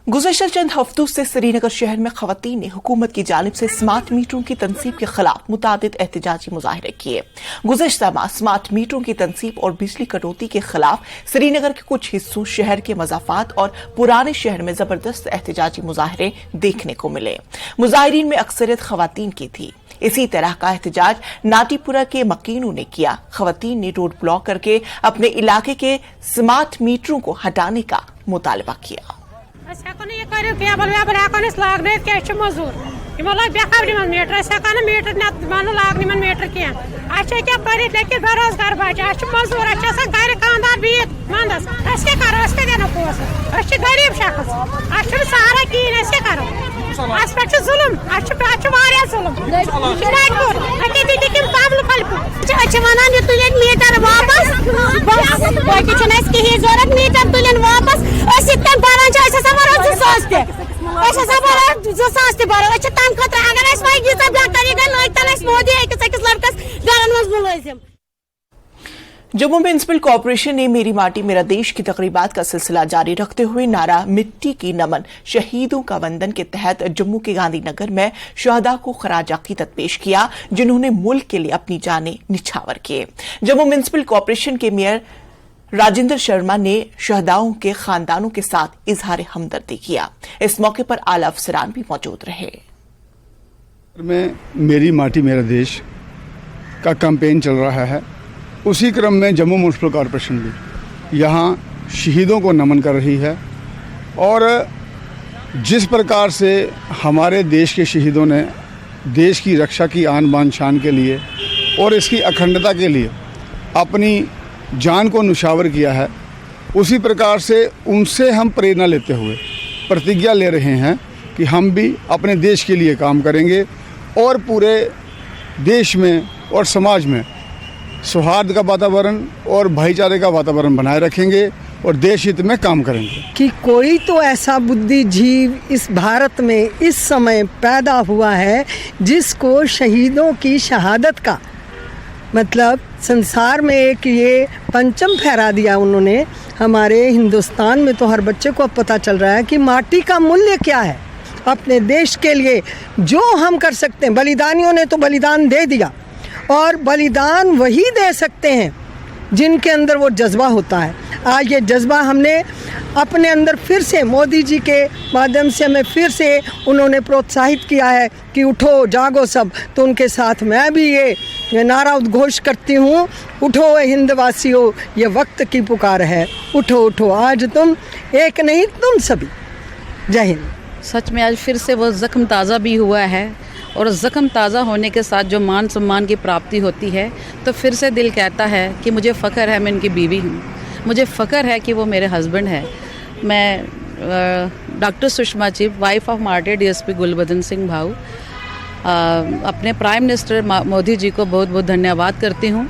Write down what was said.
गुज़श्ता चंद हफ्तों से श्रीनगर शहर में खवातीन ने हुकूमत की जानिब से स्मार्ट मीटरों की तनसीब के खिलाफ मुतादिद एहतजाजी मुजाहरे किए। गुज़श्ता माह स्मार्ट मीटरों की तनसीब और बिजली कटौती के खिलाफ श्रीनगर के कुछ हिस्सों, शहर के मज़ाफात और पुराने शहर में जबरदस्त एहतजाजी मुजाहरे देखने को मिले। मुजाहिरीन में अक्सरियत खवातीन की थी। इसी तरह का एहतजाज नाटीपुरा के मकीनों ने किया। खवातीन ने रोड ब्लॉक करके अपने इलाके के स्मार्ट मीटरों को हटाने का मुतालबा किया। मीटर मीटर क्या लेकिन बेरोजगार बच्चे मजूर घर खानदार बिहित मंदस क्या पोस गरीब शख्स सहारा कहें करो पे जुलम वन तुलन मीटर वापस कहीं जरूरत मीटर तुलन वापस जम्मू म्युनिसिपल कॉर्पोरेशन ने मेरी माटी मेरा देश की तकरीबात का सिलसिला जारी रखते हुए नारा मिट्टी की नमन शहीदों का वंदन के तहत जम्मू के गांधीनगर में शहदा को खराज अकीदत पेश किया, जिन्होंने मुल्क के लिए अपनी जानें निछावर किए। जम्मू म्युनिसिपल कॉर्पोरेशन के मेयर राजेंद्र शर्मा ने शहदाओं के खानदानों के साथ इजहार हमदर्दी किया। इस मौके पर आला अफसरान भी मौजूद रहे। मेरी माटी मेरा देश का कैंपेन चल रहा है। उसी क्रम में जम्मू म्युनिसिपल कॉर्पोरेशन भी यहाँ शहीदों को नमन कर रही है और जिस प्रकार से हमारे देश के शहीदों ने देश की रक्षा की आन बान शान के लिए और इसकी अखंडता के लिए अपनी जान को नुशावर किया है, उसी प्रकार से उनसे हम प्रेरणा लेते हुए प्रतिज्ञा ले रहे हैं कि हम भी अपने देश के लिए काम करेंगे और पूरे देश में और समाज में सौहार्द का वातावरण और भाईचारे का वातावरण बनाए रखेंगे और देश हित में काम करेंगे। कि कोई तो ऐसा बुद्धिजीव इस भारत में इस समय पैदा हुआ है जिसको शहीदों की शहादत का मतलब संसार में एक ये पंचम फहरा दिया उन्होंने। हमारे हिंदुस्तान में तो हर बच्चे को अब पता चल रहा है कि माटी का मूल्य क्या है। अपने देश के लिए जो हम कर सकते हैं, बलिदानियों ने तो बलिदान दे दिया और बलिदान वही दे सकते हैं जिनके अंदर वो जज्बा होता है। आज ये जज्बा हमने अपने अंदर फिर से मोदी जी के माध्यम से हमें फिर से उन्होंने प्रोत्साहित किया है कि उठो जागो सब। तो उनके साथ मैं भी ये नारा उद्घोष करती हूँ, उठो हिंदवासियों, ये वक्त की पुकार है, उठो उठो आज तुम एक नहीं तुम सभी। जय हिंद। सच में आज फिर से वो ज़ख्म ताज़ा भी हुआ है और ज़ख्म ताज़ा होने के साथ जो मान सम्मान की प्राप्ति होती है तो फिर से दिल कहता है कि मुझे फ़ख्र है मैं इनकी बीवी हूँ, मुझे फ़ख्र है कि वो मेरे हस्बैंड है। मैं doctor Sushma Chib, wife of martyr DSP Gulbadan Singh भाऊ, अपने प्राइम मिनिस्टर मोदी जी को बहुत बहुत धन्यवाद करती हूँ।